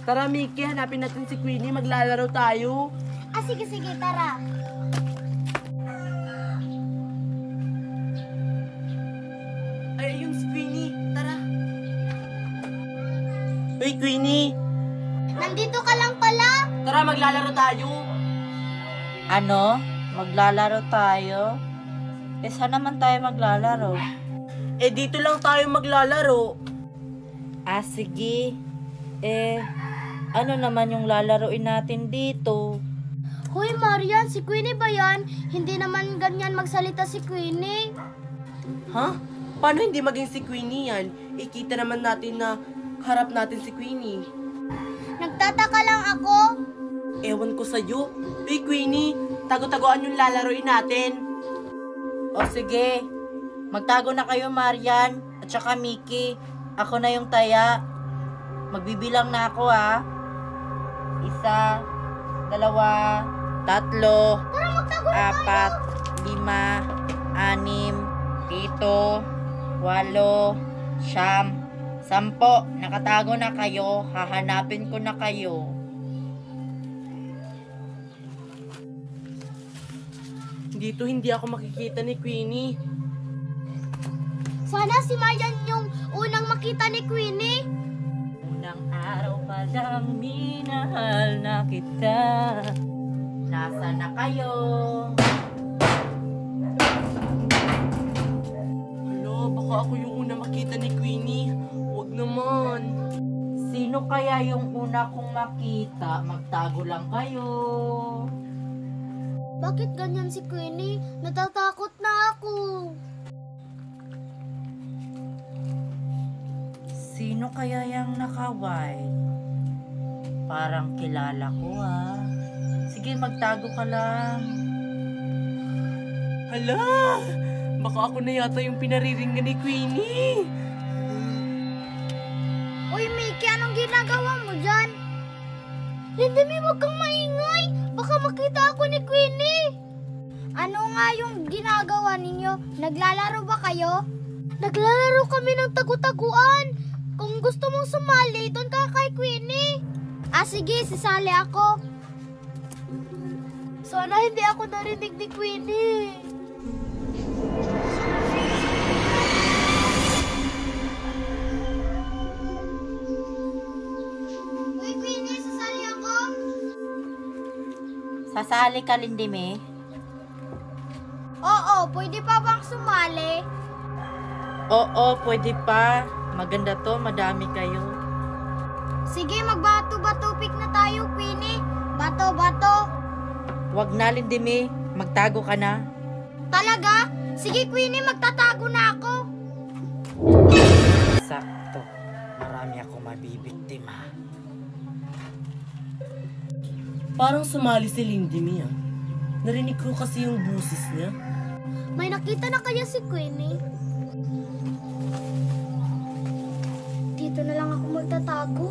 Tara, Mickey, hanapin natin si Queenie. Maglalaro tayo. Ah, sige, tara. Ay, yung si Queenie. Tara. Hey, Queenie. Nandito ka lang pala. Tara, maglalaro tayo. Ano? Maglalaro tayo? Eh, saan naman tayo maglalaro? Eh, dito lang tayo maglalaro. Ah, sige. Eh, ano naman yung lalaroin natin dito? Hoy, Marian, si Queenie ba yan? Hindi naman ganyan magsalita si Queenie. Ha? Paano hindi maging si Queenie yan? Ikita naman natin na harap natin si Queenie. Nagtataka lang ako. Ewan ko sa'yo. Hey, Queenie, tago-tagoan yung lalaroin natin. O sige, magtago na kayo, Marian at saka Mickey. Ako na yung taya. Magbibilang na ako, ha. 1, 2, 3, 4, 5, 6, 7, 8, 9, 10, 10. Nakatago na kayo. Hahanapin ko na kayo. Dito hindi ako makikita ni Queenie. Sana si Marian yung unang makita ni Queenie. Unang araw pa lang minahal na kita. Nasaan na kayo? Hala, baka ako yung una makita ni Queenie. Huwag naman. Sino kaya yung una kong makita? Magtago lang kayo. Bakit ganyan si Queenie? Natatakot na ako. Sino kaya yung naka-white? Parang kilala ko, ha. Sige, magtago ka lang. Hala, baka ako na yata yung pinariringan ni Queenie. Uy, Mickey, anong ginagawa mo dyan? Lindimi, huwag kang maingay. Baka makita ako ni Queenie. Ano nga yung ginagawa ninyo? Naglalaro ba kayo? Naglalaro kami ng tagu-taguan. Kung gusto mong sumali, doon ka kay Queenie. Ah, sige, sisali ako. Sana hindi ako narinig ni Queenie. Uy, Queenie, sasali ako. Sasali ka, Lindime? Oo, pwede pa bang sumali? Oo, pwede pa. Maganda to, madami kayo. Sige, magbato-bato pick na tayo, Queenie. Bato-bato. Wag na, Lindime. Magtago ka na. Talaga? Sige, Queenie, magtatago na ako. Sakto. Marami ako mabibiktima. Parang sumali si Lindimi, ah. Narinig ko kasi yung busis niya. May nakita na kaya si Queenie? Dito na lang ako magtatago.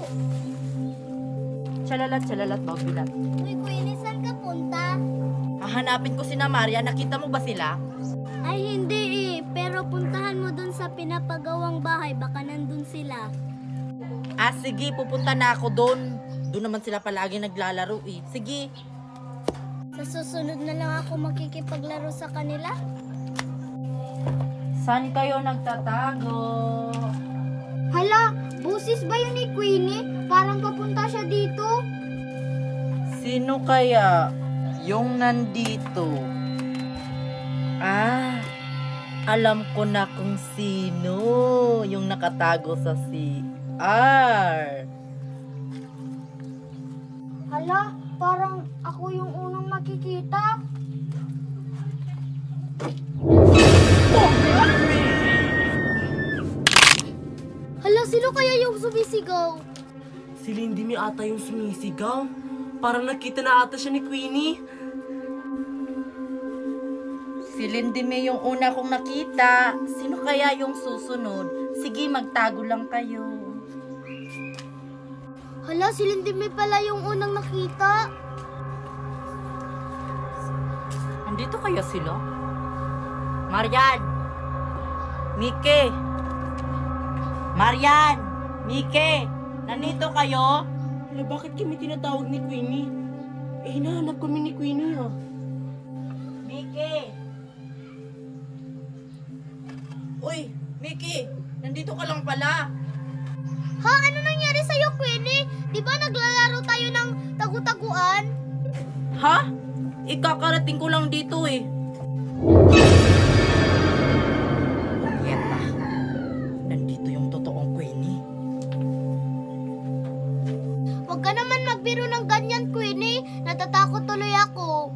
Chalalat, bagbilat. Uy, Queenie, saan ka punta? Hahanapin ko si Maria. Nakita mo ba sila? Ay, hindi eh. Pero puntahan mo dun sa pinapagawang bahay. Baka nandun sila. Ah, sige. Pupunta na ako doon. Doon naman sila palagi naglalaro eh. Sige. Sa susunod na lang ako makikipaglaro sa kanila. Saan kayo nagtatago? Hala, busis ba yun ni Queenie? Parang papunta siya dito. Sino kaya yung nandito? Ah, alam ko na kung sino yung nakatago sa CR. Hala, parang ako yung unang makikita. Hala, sino kaya yung sumisigaw? Si Lindimi ata yung sumisigaw. Parang nakita na ata siya ni Queenie. Si Lindime yung una kong nakita. Sino kaya yung susunod? Sige, magtago lang kayo. Hala, si Lindimi pala yung unang nakita. Nandito kaya sila? Marian! Mike! Marian! Mike! Nandito kayo? Hala, bakit kami tinatawag ni Queenie? Eh, hinahanap kami ni Queenie, ha? Mickey! Uy, Mickey! Nandito ka lang pala. Ha? Ano nangyari sa'yo, Queenie? Di ba naglalaro tayo ng tagu-taguan? Ha? Ikakarating ko lang dito eh. Yeta, nandito yung totoong Queenie. Huwag ka naman magbiro ng ganyan, Queenie. Natatakot tuloy ako.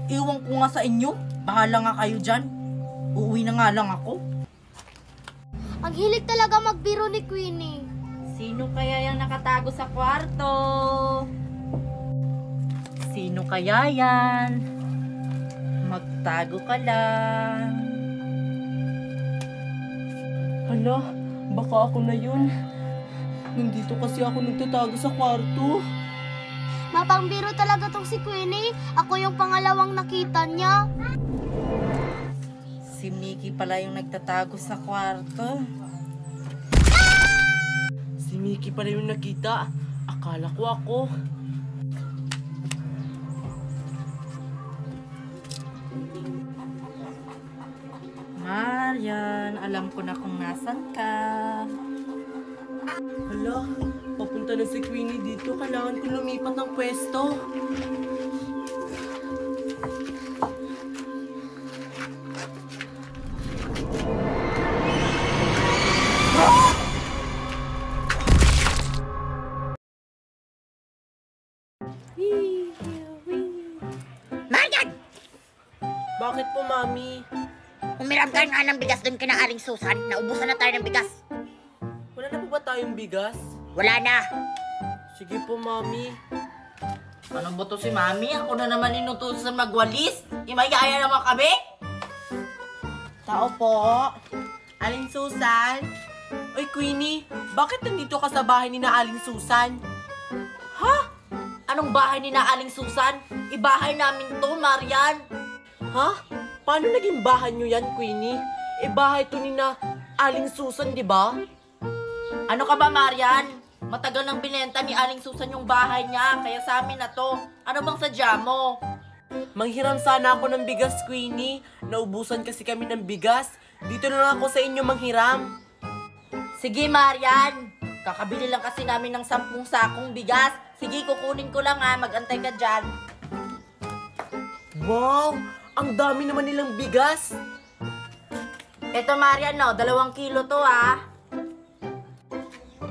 Iwan ko nga sa inyo. Bahala nga kayo dyan. Uuwi na nga lang ako. Ang hilig talaga magbiro ni Queenie. Sino kaya yung nakatago sa kwarto? Sino kaya yan? Magtago ka lang. Hala, baka ako na yun. Nandito kasi ako nagtatago sa kwarto. Mapangbiro talaga tong si Queenie. Ako yung pangalawang nakita niya. Si Mickey pala yung nagtatago sa kwarto. Si Mickey pala yung nakita. Akala ko ako. Marian, alam ko na kung nasan ka. Hala, papunta na si Queenie dito. Kailangan ko lumipat ng pwesto. Marian! Bakit po, Mami? Umiram ka nga ng bigas doon kina Aling Susan. Naubusan na tayo ng bigas. Wala na po ba tayong bigas? Wala na. Sige po, Mami. Ano ba to si Mami? Ako na naman inutusan magwalis. Imayaya naman kami. Tao po. Aling Susan? Oy, Queenie, bakit nandito ka sa bahay ni na Aling Susan? Ha? Anong bahay ni na Aling Susan? Ibahay namin to, Marian. Ha? Paano naging bahay nyo yan, Queenie? Eh, bahay to ni na Aling Susan, di ba? Ano ka ba, Marian? Matagal nang binenta ni Aling Susan yung bahay niya, kaya sa amin na to. Ano bang sadya mo? Manghiram sana ako ng bigas, Queenie. Naubusan kasi kami ng bigas. Dito na lang ako sa inyo manghiram. Sige, Marian. Kakabili lang kasi namin ng 10 sakong bigas. Sige, kukunin ko lang ha. Mag-antay ka dyan. Wow! Ang dami naman nilang bigas. Eto, Marian, no? 2 kilo to, ha?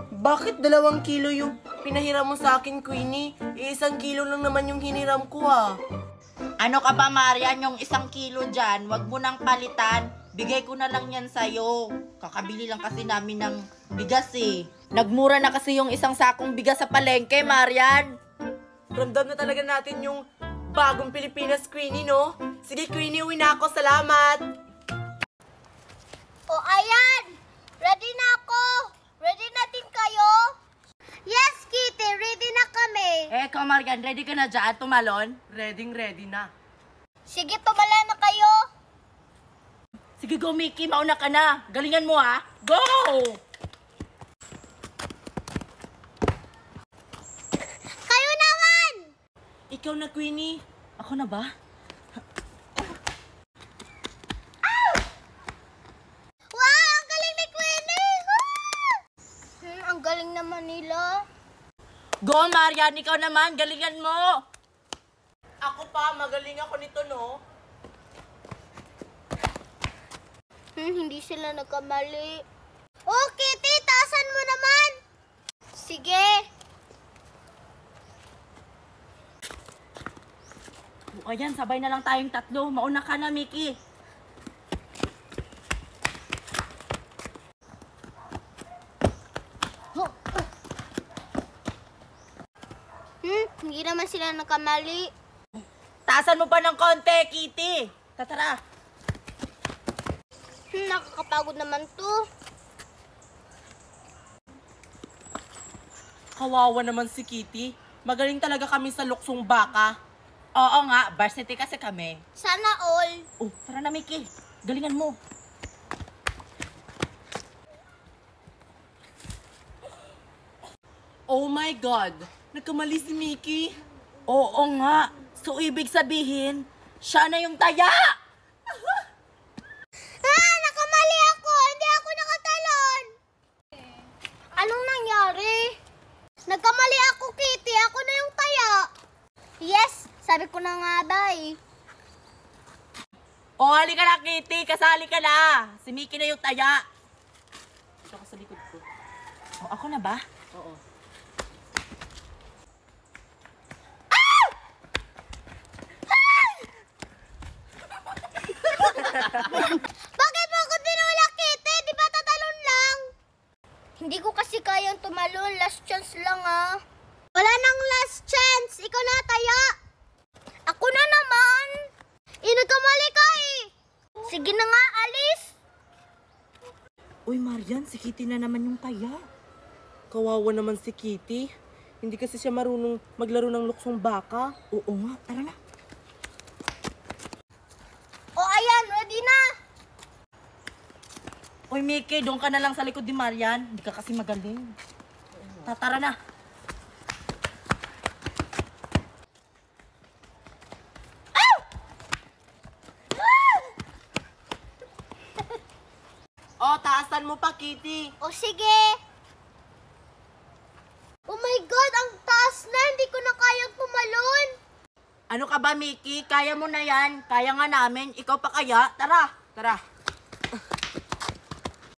Bakit 2 kilo yung pinahiram mo sa akin, Queenie? Eh, 1 kilo lang naman yung hiniram ko, ah. Ano ka ba, Marian? Yung 1 kilo dyan, wag mo nang palitan. Bigay ko na lang yan sa'yo. Kakabili lang kasi namin ng bigas, eh. Nagmura na kasi yung 1 sakong bigas sa palengke, Marian. Ramdam na talaga natin yung bagong Pilipinas, Queenie, no? Sige, Queenie, uwi na ako. Salamat! O ayan! Ready na ako! Ready na din kayo? Yes, Kitty! Ready na kami! Eh, ikaw, Marian, ready ka na dyan, tumalon? Ready na. Sige, tumala na kayo! Sige, go, Mickey, mauna ka na. Galingan mo, ha? Go! Kayo naman! Ikaw na, Queenie. Ako na ba? Wow! Ang galing ni Queenie! Ang galing naman nila. Go, Marian, ikaw naman, galingan mo. Ako pa, magaling ako nito, no? Hindi sila nagkamali. Oh, Kitty! Taasan mo naman! Sige! O, ayan, sabay na lang tayong 3. Mauna ka na, Mickey. Hindi naman sila nagkamali. Taasan mo pa ng konti, Kitty. Tara. Nakakapagod naman to. Kawawa naman si Kitty. Magaling talaga kami sa luksong baka. Oo nga, varsity kasi kami. Sana all. Oh, tara na, Mickey. Galingan mo. Oh my God! Nagkamali si Mickey. Oo nga. So, ibig sabihin, siya na yung taya! Nakamali ako! Hindi ako nakatalon! Anong nangyari? Nagkamali ako, Kitty. Ako na yung taya. Yes, sabi ko na nga ba eh. O, halika na, Kitty. Kasali ka na. Si Mickey na yung taya. Ito ka sa likod ko. O, ako na ba? Oo. Bakit mo ako tinulak, Kitty? Di ba tatalon lang? Hindi ko kasi kayang tumalon. Last chance lang ah. Wala nang last chance. Ikaw na taya. Ako na naman. Nagkamali ka eh. Sige na nga, alis. Uy, Marian, si Kitty na naman yung taya. Kawawa naman si Kitty. Hindi kasi siya marunong maglaro ng luksong baka. Oo nga, tara na. O ayan, ready na. Uy, Mickey, doon ka na lang sa likod ni Marian. Hindi ka kasi magaling. Tara na. Oh, taasan mo pa, Kitty. O sige. Oh my God, ang taas na. Hindi ko na kayang tumalon. Ano ka ba, Mickey? Kaya mo na yan. Kaya nga namin. Ikaw pa kaya? Tara. Tara.